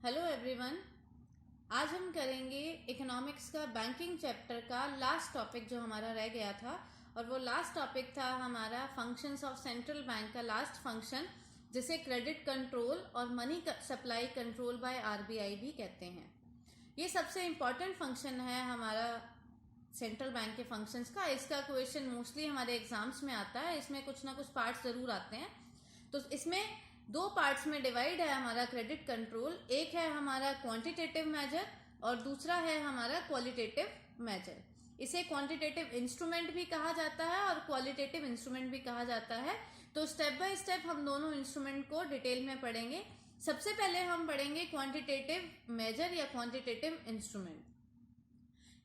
Hello everyone. आज हम करेंगे इकोनॉमिक्स का बैंकिंग चैप्टर का लास्ट टॉपिक जो हमारा रह गया था, और वो लास्ट टॉपिक था हमारा फंक्शंस ऑफ सेंट्रल बैंक का लास्ट फंक्शन, जिसे क्रेडिट कंट्रोल और money supply control by RBI भी कहते हैं। ये सबसे इम्पॉर्टेंट फंक्शन है हमारा सेंट्रल बैंक के फंक्शंस का। इसका क्वेश्चन मोस्टली हमारे एग्जाम्स में आता है। इसमें कुछ ना कुछ पार्ट्स जरूर आते हैं। तो इसमें दो पार्ट्स में डिवाइड है हमारा क्रेडिट कंट्रोल। एक है हमारा क्वांटिटेटिव मेजर और दूसरा है हमारा क्वालिटेटिव मेजर। इसे क्वांटिटेटिव इंस्ट्रूमेंट भी कहा जाता है और क्वालिटेटिव इंस्ट्रूमेंट भी कहा जाता है। तो स्टेप बाय स्टेप हम दोनों इंस्ट्रूमेंट को डिटेल में पढ़ेंगे। सबसे पहले हम पढ़ेंगे क्वांटिटेटिव मेजर या क्वांटिटेटिव इंस्ट्रूमेंट।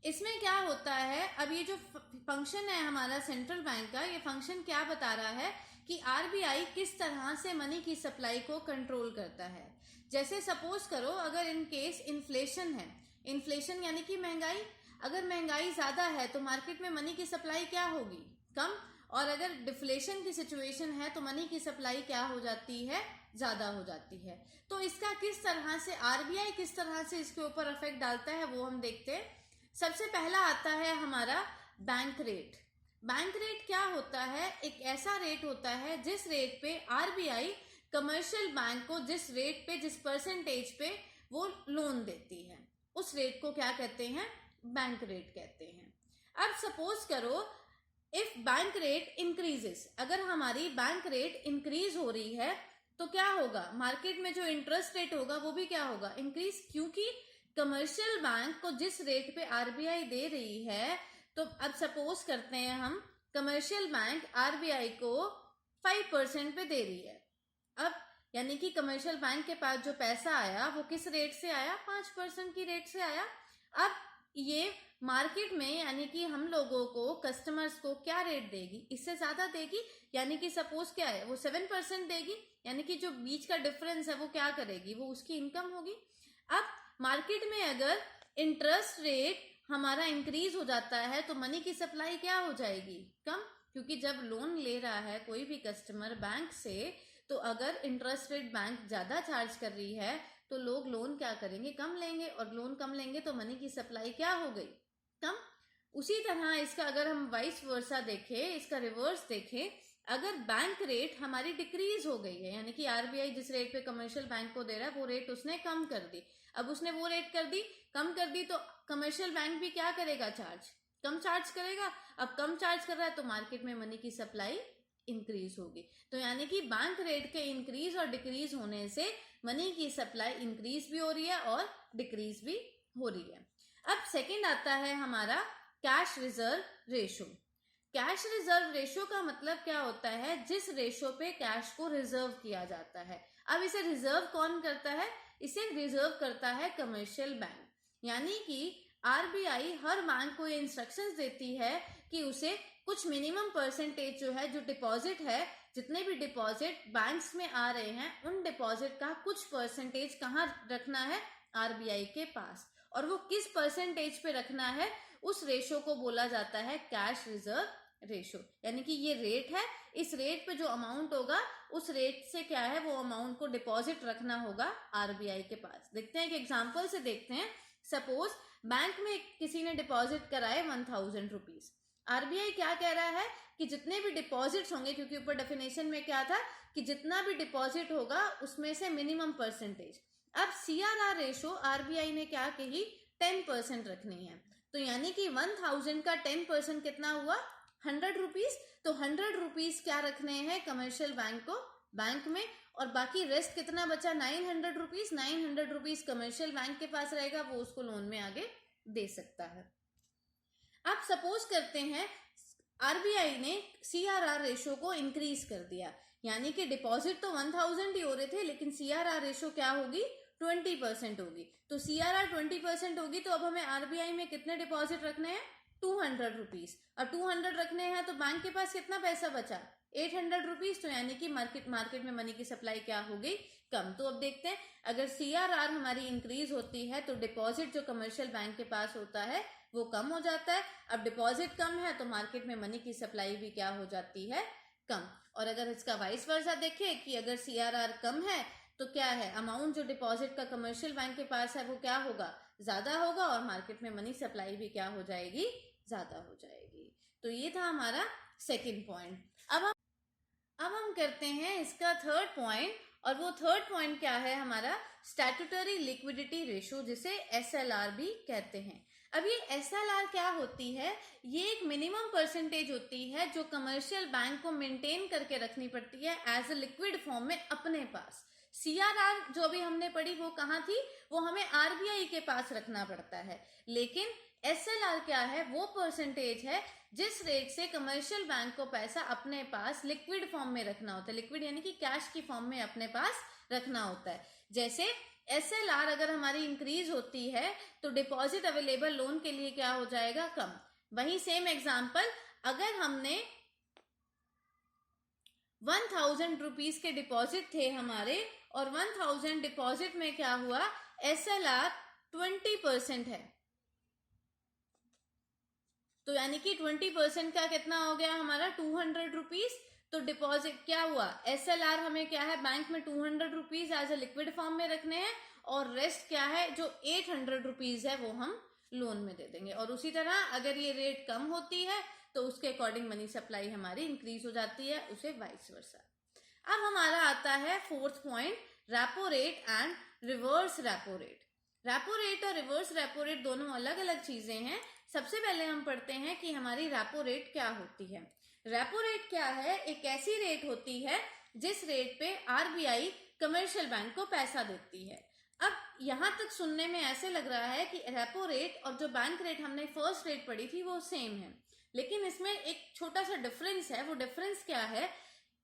इसमें क्या होता है, अब ये जो फंक्शन है हमारा सेंट्रल बैंक का, ये फंक्शन क्या बता रहा है कि आरबीआई किस तरह से मनी की सप्लाई को कंट्रोल करता है। जैसे सपोज करो, अगर इन केस इन्फ्लेशन है, इन्फ्लेशन यानी कि महंगाई, अगर महंगाई ज्यादा है तो मार्केट में मनी की सप्लाई क्या होगी, कम। और अगर डिफ्लेशन की सिचुएशन है तो मनी की सप्लाई क्या हो जाती है, ज्यादा हो जाती है। तो इसका किस तरह से आरबीआई किस तरह से इसके ऊपर इफेक्ट डालता है वो हम देखते हैं। सबसे पहला आता है हमारा बैंक रेट। बैंक रेट क्या होता है, एक ऐसा रेट होता है जिस रेट पे आरबीआई कमर्शियल बैंक को जिस रेट पे, जिस परसेंटेज पे वो लोन देती है, उस रेट को क्या कहते हैं, बैंक रेट कहते हैं। अब सपोज करो, इफ बैंक रेट इंक्रीजेस, अगर हमारी बैंक रेट इंक्रीज हो रही है तो क्या होगा, मार्केट में जो इंटरेस्ट रेट होगा वो भी क्या होगा, इंक्रीज। क्योंकि कमर्शियल बैंक को जिस रेट पे आरबीआई दे रही है, तो अब सपोज करते हैं हम, कमर्शियल बैंक आरबीआई को 5% पे दे रही है। अब यानी कि कमर्शियल बैंक के पास जो पैसा आया वो किस रेट से आया, 5% की रेट से आया। अब ये मार्केट में यानी कि हम लोगों को, कस्टमर्स को क्या रेट देगी, इससे ज्यादा देगी। यानी कि सपोज क्या है, वो 7% देगी। यानी कि जो बीच का डिफरेंस है वो क्या करेगी, वो उसकी इनकम होगी। अब मार्केट में अगर इंटरेस्ट रेट हमारा इंक्रीज हो जाता है तो मनी की सप्लाई क्या हो जाएगी, कम। क्योंकि जब लोन ले रहा है कोई भी कस्टमर बैंक से, तो अगर इंटरेस्ट रेट बैंक ज्यादा चार्ज कर रही है तो लोग लोन क्या करेंगे, कम लेंगे, और लोन कम लेंगे तो मनी की सप्लाई क्या हो गई, कम। उसी तरह इसका अगर हम वाइस वर्सा देखें, इसका रिवर्स देखें, अगर बैंक रेट हमारी डिक्रीज हो गई है, यानी कि आरबीआई जिस रेट पे कमर्शियल बैंक को दे रहा है वो रेट उसने कम कर दी, अब उसने वो रेट कर दी, कम कर दी, तो कमर्शियल बैंक भी क्या करेगा, चार्ज कम चार्ज करेगा। अब कम चार्ज कर रहा है तो मार्केट में मनी की सप्लाई इंक्रीज होगी। तो यानी कि बैंक रेट के इंक्रीज और डिक्रीज होने से मनी की सप्लाई इंक्रीज भी हो रही है और डिक्रीज भी हो रही है। अब सेकंड आता है हमारा cash reserve ratio. Cash reserve ratio का मतलब क्या होता है, जिस रेशो पे कैश को रिजर्व किया जाता है। अब इसे रिजर्व कौन करता है, इसे रिजर्व करता है कमर्शियल बैंक। यानी कि आरबीआई हर बैंक को ये इंस्ट्रक्शंस देती है कि उसे कुछ मिनिमम परसेंटेज जो है, जो डिपॉजिट है, जितने भी डिपॉजिट बैंक्स में आ रहे हैं, उन डिपॉजिट का कुछ परसेंटेज कहाँ रखना है, आरबीआई के पास। और वो किस परसेंटेज पे रखना है, उस रेशो को बोला जाता है कैश रिजर्व रेशो। यानी कि ये रेट है, इस रेट पे जो अमाउंट होगा उस रेट से क्या है, वो अमाउंट को डिपॉजिट रखना होगा आरबीआई के पास। देखते हैं एक एग्जांपल से देखते हैं। सपोज बैंक में किसी ने डिपॉजिट कराए 1000 रुपीज। आरबीआई क्या कह रहा है कि जितने भी डिपॉजिट्स होंगे, क्योंकि ऊपर डेफिनेशन में क्या था कि जितना भी डिपॉजिट होगा उसमें से मिनिमम परसेंटेज। अब सीआरआर रेशो आरबीआई ने क्या कही, 10% रखनी है। तो यानी कि 1000 का 10% कितना हुआ, 100 रुपीज। तो 100 रुपीज क्या रखने हैं कमर्शियल बैंक को बैंक में, और बाकी रेस्ट कितना बचा, 900 रुपीज। 900 रुपीज कमर्शियल बैंक के पास रहेगा, वो उसको लोन में आगे दे सकता है। अब सपोज करते हैं आरबीआई ने सीआरआर रेशो को इंक्रीज कर दिया, यानी कि डिपॉजिट तो 1000 ही हो रहे थे, लेकिन सीआरआर रेशो क्या होगी, 20% होगी। तो सीआरआर 20% होगी, तो अब हमें आरबीआई में कितने डिपॉजिट रखने हैं, 200 रुपीज। और 200 रखने हैं तो बैंक के पास कितना पैसा बचा, 800 रुपीज। तो यानी कि मार्केट में मनी की सप्लाई क्या हो गई, कम। तो अब देखते हैं, अगर सीआरआर हमारी इंक्रीज होती है तो डिपॉजिट जो कमर्शियल बैंक के पास होता है वो कम हो जाता है। अब डिपॉजिट कम है तो मार्केट में मनी की सप्लाई भी क्या हो जाती है, कम। और अगर इसका वाइस वर्सा देखें कि अगर सीआरआर कम है तो क्या है, अमाउंट जो डिपॉजिट का कमर्शियल बैंक के पास है वो क्या होगा, ज्यादा होगा, और मार्केट में मनी सप्लाई भी क्या हो जाएगी, ज्यादा हो जाएगी। तो ये था हमारा सेकंड पॉइंट। अब हम करते हैं इसका थर्ड पॉइंट, और वो थर्ड पॉइंट क्या है हमारा, स्टैट्यूटरी लिक्विडिटी रेशियो, जिसे एसएलआर भी कहते हैं। अब ये एसएलआर क्या होती है, ये एक मिनिमम परसेंटेज होती है जो कमर्शियल बैंक को मेंटेन करके रखनी पड़ती है एज अ लिक्विड फॉर्म में अपने पास। सीआरआर जो भी हमने पढ़ी वो कहाँ थी, वो हमें आरबीआई के पास रखना पड़ता है, लेकिन एसएलआर क्या है, वो परसेंटेज है जिस रेट से कमर्शियल बैंक को पैसा अपने पास लिक्विड फॉर्म में रखना होता है, लिक्विड यानी कि कैश की फॉर्म में अपने पास रखना होता है। जैसे एसएलआर अगर हमारी इंक्रीज होती है तो डिपॉजिट अवेलेबल लोन के लिए क्या हो जाएगा, कम। वही सेम एग्जांपल, अगर हमने 1000 रुपीज के डिपॉजिट थे हमारे, और 1000 डिपॉजिट में क्या हुआ, एसएलआर 20% है, तो यानी कि 20% का कितना हो गया हमारा, 200 रुपीज। तो डिपॉजिट क्या हुआ, एसएलआर हमें क्या है, बैंक में 200 rupees as a liquid form में रखने हैं, और रेस्ट क्या है, जो 800 रुपीज है वो हम लोन में दे देंगे। और उसी तरह अगर ये रेट कम होती है तो उसके अकॉर्डिंग मनी सप्लाई हमारी इंक्रीज हो जाती है, उसे वाइस वर्सा। अब हमारा आता है fourth point, repo rate and reverse repo rate. Repo rate और रिवर्स रेपो रेट दोनों अलग अलग चीजें हैं। सबसे पहले हम पढ़ते हैं कि हमारी रेपो रेट क्या होती है। रेपो रेट क्या है, एक ऐसी रेट होती है जिस रेट पे आरबीआई कमर्शियल बैंक को पैसा देती है। अब यहां तक सुनने में ऐसे लग रहा है कि रेपो रेट और जो बैंक रेट हमने फर्स्ट रेट पढ़ी थी वो सेम है, लेकिन इसमें एक छोटा सा डिफरेंस है। वो डिफरेंस क्या है,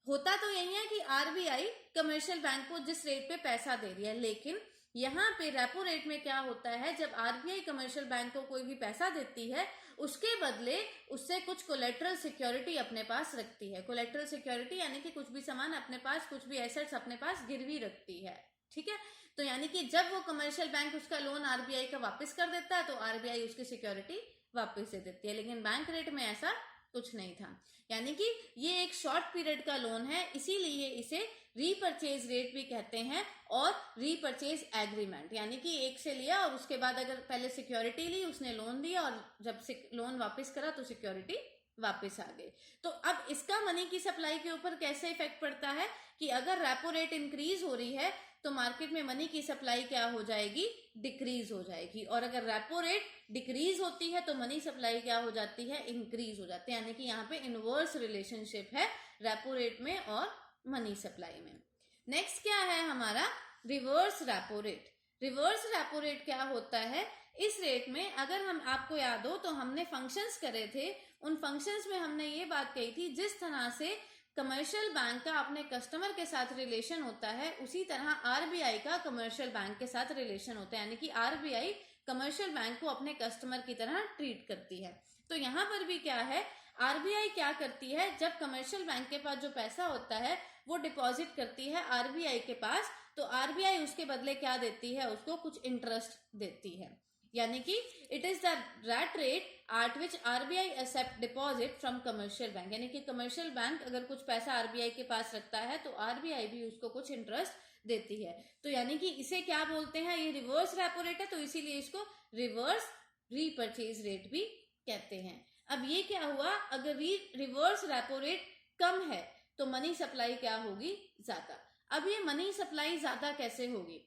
होता तो यही है कि आरबीआई कमर्शियल बैंक को जिस रेट पे पैसा दे रही है, लेकिन यहाँ पे रेपो रेट में क्या होता है, जब आरबीआई कमर्शियल बैंक को कोई भी पैसा देती है उसके बदले उससे कुछ कोलेटरल सिक्योरिटी अपने पास रखती है। कोलेटरल सिक्योरिटी यानी कि कुछ भी सामान अपने पास, कुछ भी एसेट्स अपने पास गिरवी रखती है, ठीक है। तो यानी कि जब वो कमर्शियल बैंक उसका लोन आरबीआई का वापस कर देता है तो आरबीआई उसकी सिक्योरिटी वापस दे देती है, लेकिन बैंक रेट में ऐसा कुछ नहीं था। यानी कि ये एक शॉर्ट पीरियड का लोन है, इसीलिए इसे रीपरचेज रेट भी कहते हैं, और रीपरचेज एग्रीमेंट, यानी कि एक से लिया और उसके बाद अगर पहले सिक्योरिटी ली, उसने लोन दिया और जब लोन वापस करा तो सिक्योरिटी वापस आ गई। तो अब इसका मनी की सप्लाई के ऊपर कैसे इफेक्ट पड़ता है कि अगर रेपो रेट इंक्रीज हो रही है तो मार्केट में मनी की सप्लाई क्या हो जाएगी, डिक्रीज हो जाएगी, और अगर रेपो रेट डिक्रीज होती है तो मनी सप्लाई क्या हो जाती है, इंक्रीज हो जाती है। यानी कि यहाँ पे इनवर्स रिलेशनशिप है रेपो रेट में और मनी सप्लाई में। नेक्स्ट क्या है हमारा, reverse repo rate. Reverse repo rate क्या होता है, इस रेट में अगर हम, आपको याद हो तो हमने फंक्शंस करे थे, उन फंक्शंस में हमने ये बात कही थी, जिस तरह से कमर्शियल बैंक का अपने कस्टमर के साथ रिलेशन होता है उसी तरह आरबीआई का कमर्शियल बैंक के साथ रिलेशन होता है, यानी कि आरबीआई कमर्शियल बैंक को अपने कस्टमर की तरह ट्रीट करती है। तो यहाँ पर भी क्या है, आरबीआई क्या करती है, जब कमर्शियल बैंक के पास जो पैसा होता है वो डिपॉजिट करती है आरबीआई के पास, तो आरबीआई उसके बदले क्या देती है, उसको कुछ इंटरेस्ट देती है। यानी कि it is the that rate at which RBI accept deposit from commercial bank, यानी कि कमर्शियल बैंक अगर कुछ पैसा आरबीआई के पास रखता है तो आरबीआई भी उसको कुछ इंटरेस्ट देती है। तो यानी कि इसे क्या बोलते हैं, ये रिवर्स रेपो रेट है, तो इसीलिए इसको रिवर्स रीपरचेज रेट भी कहते हैं। अब ये क्या हुआ, अगर रिवर्स रेपो रेट कम है तो मनी सप्लाई क्या होगी, ज्यादा। अब ये मनी सप्लाई ज्यादा कैसे होगी,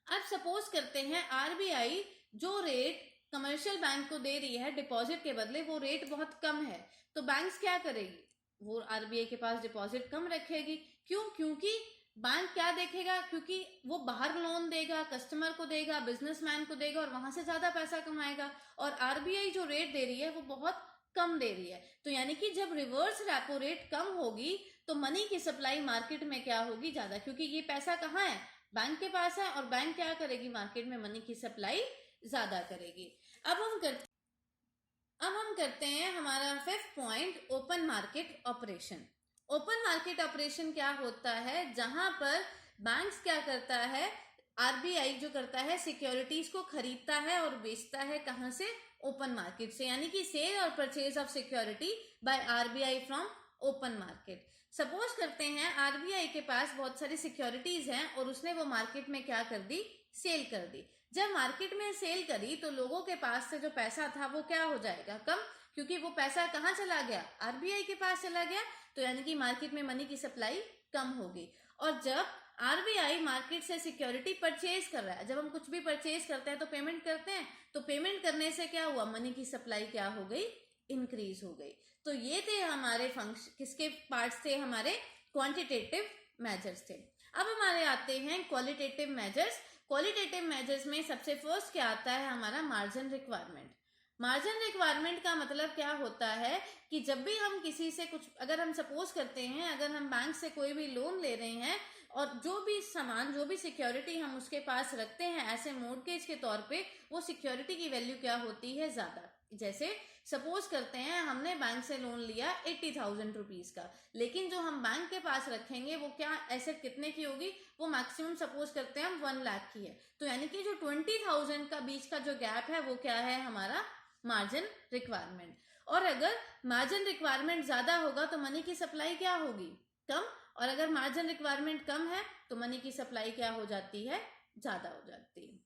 अब सपोज करते हैं आरबीआई जो रेट कमर्शियल बैंक को दे रही है डिपॉजिट के बदले, वो रेट बहुत कम है, तो बैंक्स क्या करेगी, वो आरबीआई के पास डिपॉजिट कम रखेगी। क्यों, क्योंकि बैंक क्या देखेगा, क्योंकि वो बाहर लोन देगा, कस्टमर को देगा, बिजनेसमैन को देगा और वहां से ज्यादा पैसा कमाएगा, और आरबीआई जो रेट दे रही है वो बहुत कम दे रही है। तो यानी कि जब रिवर्स रेपो रेट कम होगी तो मनी की सप्लाई मार्केट में क्या होगी, ज्यादा, क्योंकि ये पैसा कहाँ है, बैंक के पास है, और बैंक क्या करेगी, मार्केट में मनी की सप्लाई ज्यादा करेगी। अब हम करते हैं हमारा fifth point, open market operation. Open market operation क्या होता है, जहां पर बैंक्स क्या करता है, आरबीआई जो करता है सिक्योरिटीज को खरीदता है और बेचता है, कहां से, ओपन मार्केट से, यानी कि सेल और purchase of security by RBI from open market. Suppose करते हैं आरबीआई के पास बहुत सारी सिक्योरिटीज हैं और उसने वो मार्केट में क्या कर दी, सेल कर दी। जब मार्केट में सेल करी तो लोगों के पास से जो पैसा था वो क्या हो जाएगा, कम, क्योंकि वो पैसा कहाँ चला गया, आरबीआई के पास चला गया। तो यानी कि मार्केट में मनी की सप्लाई कम होगी। और जब आरबीआई मार्केट से सिक्योरिटी परचेज कर रहा है, जब हम कुछ भी परचेज करते हैं तो पेमेंट करते हैं, तो पेमेंट करने से क्या हुआ, मनी की सप्लाई क्या हो गई, इंक्रीज हो गई। तो ये थे हमारे फंक्शन, किसके पार्ट्स थे, हमारे क्वांटिटेटिव मेजर्स थे। अब हमारे आते हैं क्वालिटेटिव मेजर्स। क्वालिटेटिव मेजर्स में सबसे फर्स्ट क्या आता है, हमारा मार्जिन रिक्वायरमेंट। मार्जिन रिक्वायरमेंट का मतलब क्या होता है कि जब भी हम किसी से कुछ, अगर हम सपोज करते हैं, अगर हम बैंक से कोई भी लोन ले रहे हैं और जो भी सामान, जो भी सिक्योरिटी हम उसके पास रखते हैं ऐसे मोर्टगेज के तौर पे, वो सिक्योरिटी की वैल्यू क्या होती है, ज्यादा। जैसे सपोज करते हैं हमने बैंक से लोन लिया 80,000 रुपीज का, लेकिन जो हम बैंक के पास रखेंगे वो क्या एसेट कितने की होगी, वो मैक्सिमम सपोज करते हैं हम 1 लाख की है। तो यानी कि जो 20,000 का बीच का जो गैप है वो क्या है, हमारा मार्जिन रिक्वायरमेंट। और अगर मार्जिन रिक्वायरमेंट ज्यादा होगा तो मनी की सप्लाई क्या होगी, कम। और अगर मार्जिन रिक्वायरमेंट कम है तो मनी की सप्लाई क्या हो जाती है, ज्यादा हो जाती है।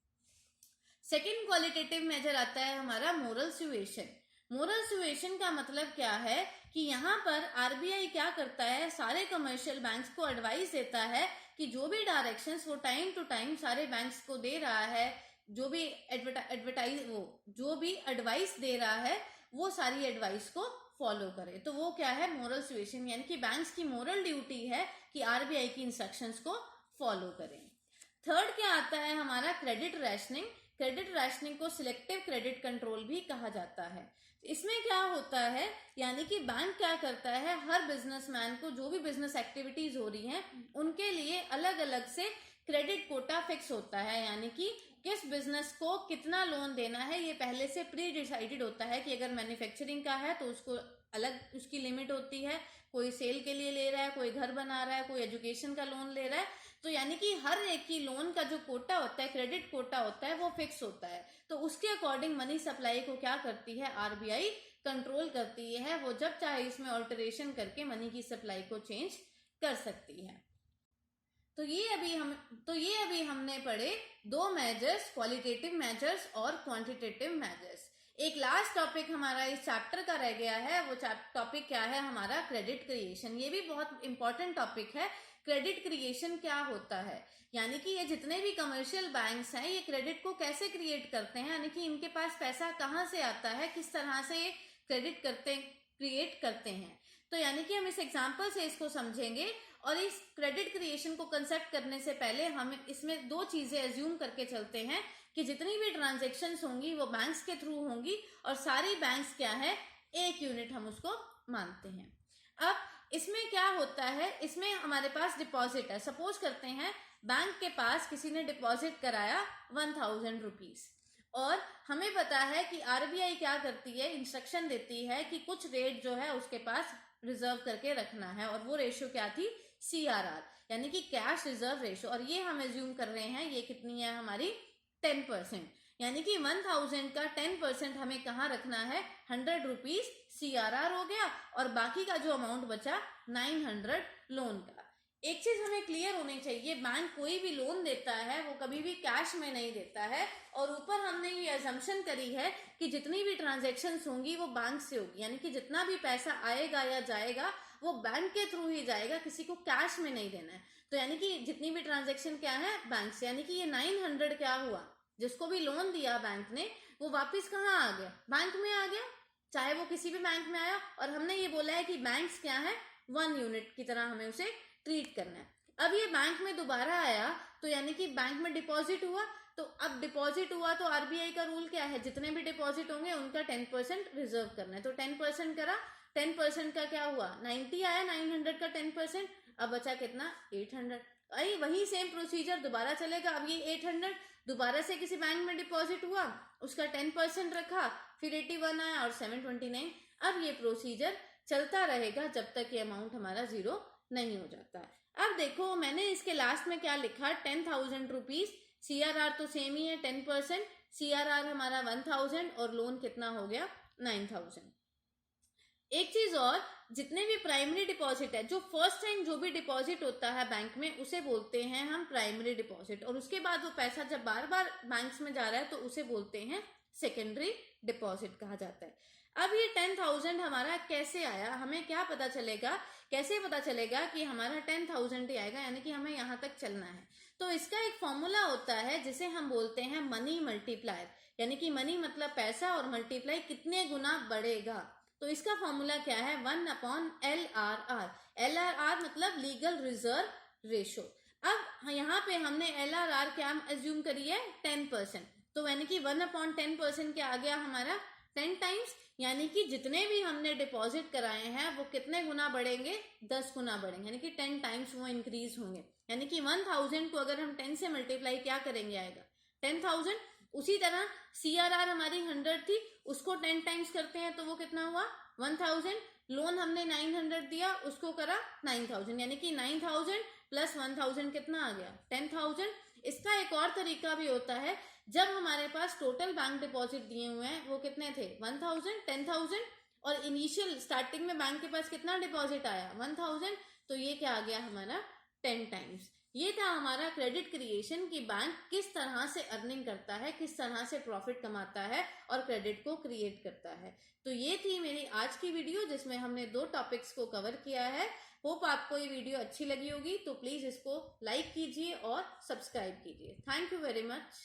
सेकेंड क्वालिटेटिव मेजर आता है हमारा मोरल सुएशन। मोरल सुएशन का मतलब क्या है कि यहाँ पर आरबीआई क्या करता है, सारे कमर्शियल बैंक्स को एडवाइस देता है कि जो भी डायरेक्शंस वो टाइम टू टाइम सारे बैंक्स को दे रहा है, जो भी जो भी एडवाइस दे रहा है वो सारी एडवाइस को फॉलो करे। तो वो क्या है, मोरल सुएशन, यानी कि बैंक्स की मोरल ड्यूटी है कि आरबीआई की इंस्ट्रक्शंस को फॉलो करें। थर्ड क्या आता है, हमारा क्रेडिट रैशनिंग। क्रेडिट रैशनिंग को सिलेक्टिव क्रेडिट कंट्रोल भी कहा जाता है। इसमें क्या होता है, यानी कि बैंक क्या करता है, हर बिजनेसमैन को जो भी बिजनेस एक्टिविटीज हो रही हैं उनके लिए अलग अलग से क्रेडिट कोटा फिक्स होता है। यानी कि किस बिजनेस को कितना लोन देना है ये पहले से प्री डिसाइडेड होता है कि अगर मैन्युफैक्चरिंग का है तो उसको अलग उसकी लिमिट होती है, कोई सेल के लिए ले रहा है, कोई घर बना रहा है, कोई एजुकेशन का लोन ले रहा है। तो यानी कि हर एक की लोन का जो कोटा होता है, क्रेडिट कोटा होता है, वो फिक्स होता है। तो उसके अकॉर्डिंग मनी सप्लाई को क्या करती है, आरबीआई कंट्रोल करती है। वो जब चाहे इसमें ऑल्टरेशन करके मनी की सप्लाई को चेंज कर सकती है। तो ये अभी हमने पढ़े दो मेजर्स, क्वालिटेटिव मेजर्स और क्वांटिटेटिव मेजर्स। एक लास्ट टॉपिक हमारा इस चैप्टर का रह गया है, वो टॉपिक क्या है, हमारा क्रेडिट क्रिएशन। ये भी बहुत इंपॉर्टेंट टॉपिक है। क्रेडिट क्रिएशन क्या होता है, यानी कि ये जितने भी कमर्शियल बैंक्स हैं ये क्रेडिट को कैसे क्रिएट करते हैं, यानी कि इनके पास पैसा कहाँ से आता है, किस तरह से ये क्रिएट करते हैं। तो यानी कि हम इस एग्जाम्पल से इसको समझेंगे। और इस क्रेडिट क्रिएशन को कंसेप्ट करने से पहले हम इसमें दो चीजें एज्यूम करके चलते हैं कि जितनी भी ट्रांजैक्शंस होंगी वो बैंक्स के थ्रू होंगी और सारी बैंक्स क्या है, एक यूनिट हम उसको मानते हैं। अब इसमें क्या होता है, इसमें हमारे पास डिपॉजिट है। सपोज करते हैं बैंक के पास किसी ने डिपॉजिट कराया 1,000 रुपीज और हमें पता है कि आरबीआई क्या करती है, इंस्ट्रक्शन देती है कि कुछ रेट जो है उसके पास रिजर्व करके रखना है। और वो रेशियो क्या थी, सीआरआर, यानी कि कैश रिजर्व रेशियो। और ये हम एज्यूम कर रहे हैं ये कितनी है, हमारी 10%, यानी कि 1,000 का 10% हमें कहाँ रखना है, 100 रुपीज सीआरआर हो गया और बाकी का जो अमाउंट बचा 900 लोन का। एक चीज हमें क्लियर होनी चाहिए, बैंक कोई भी लोन देता है वो कभी भी कैश में नहीं देता है। और ऊपर हमने ये अजम्पशन करी है कि जितनी भी ट्रांजैक्शंस होंगी वो बैंक से होगी, यानी कि जितना भी पैसा आएगा या जाएगा वो बैंक के थ्रू ही जाएगा, किसी को कैश में नहीं देना है। तो यानी कि जितनी भी ट्रांजैक्शन क्या है, बैंक से। यानी कि ये 900 क्या हुआ, जिसको भी लोन दिया बैंक ने वो वापस कहाँ आ गया, बैंक में आ गया, चाहे वो किसी भी बैंक में आया। और हमने ये बोला है कि बैंक्स क्या है, 1 यूनिट की तरह हमें उसे ट्रीट करना है। अब ये बैंक में दोबारा आया तो यानी कि बैंक में डिपॉजिट हुआ, तो अब डिपॉजिट हुआ तो आरबीआई का रूल क्या है, जितने भी डिपॉजिट होंगे उनका 10% रिजर्व करना है। तो 10% करा, 10% का क्या हुआ, 90 आया, 900 का 10%, अब बचा कितना, 800। अरे वही सेम प्रोसीजर दोबारा चलेगा। अब ये 800 दोबारा से किसी बैंक में डिपॉजिट हुआ, उसका 10% रखा, फिर 81 आया और 729। अब ये प्रोसीजर चलता रहेगा जब तक ये अमाउंट हमारा जीरो नहीं हो जाता है। अब देखो मैंने इसके लास्ट में क्या लिखा, 10,000 रुपीज, सीआरआर तो सेम ही है 10%, सीआरआर हमारा 1,000 और लोन कितना हो गया 9,000। एक चीज और, जितने भी प्राइमरी डिपॉजिट है, जो फर्स्ट टाइम जो भी डिपॉजिट होता है बैंक में उसे बोलते हैं हम प्राइमरी डिपॉजिट, और उसके बाद वो पैसा जब बार बार बैंक्स में जा रहा है तो उसे बोलते हैं सेकेंडरी डिपॉजिट कहा जाता है। अब ये 10,000 हमारा कैसे आया, हमें क्या पता चलेगा, कैसे पता चलेगा कि हमारा 10,000 ही आएगा, यानी कि हमें यहाँ तक चलना है। तो इसका एक फॉर्मूला होता है जिसे हम बोलते हैं मनी मल्टीप्लायर, यानी कि मनी मतलब पैसा और मल्टीप्लाई कितने गुना बढ़ेगा। तो इसका फॉर्मूला क्या है, 1/LRR। LRR मतलब लीगल रिजर्व रेशो। अब यहाँ पे हमने LRR क्या एज्यूम करी है, 10%, तो यानी कि 1/10% क्या आ गया हमारा, 10 टाइम्स, यानी कि जितने भी हमने डिपॉजिट कराए हैं वो कितने गुना बढ़ेंगे, 10 गुना बढ़ेंगे, यानी कि 10 टाइम्स वो इंक्रीज होंगे। यानी कि 1000 को अगर हम 10 से मल्टीप्लाई क्या करेंगे, आएगा 10,000। उसी तरह CRR हमारी 100 थी, उसको 10 टाइम्स करते हैं तो वो कितना हुआ, 1000। लोन हमने 900 दिया, उसको करा 9000, यानी कि 9000 प्लस 1000 कितना आ गया, 10,000। इसका एक और तरीका भी होता है, जब हमारे पास टोटल बैंक डिपॉजिट दिए हुए हैं वो कितने थे, 1000, 10,000, और इनिशियल स्टार्टिंग में बैंक के पास कितना डिपॉजिट आया, 1000, तो ये क्या आ गया हमारा, 10 टाइम्स। ये था हमारा क्रेडिट क्रिएशन की बैंक किस तरह से अर्निंग करता है, किस तरह से प्रॉफिट कमाता है और क्रेडिट को क्रिएट करता है। तो ये थी मेरी आज की वीडियो जिसमें हमने 2 टॉपिक्स को कवर किया है। होप आपको ये वीडियो अच्छी लगी होगी, तो प्लीज इसको लाइक कीजिए और सब्सक्राइब कीजिए। Thank you very much.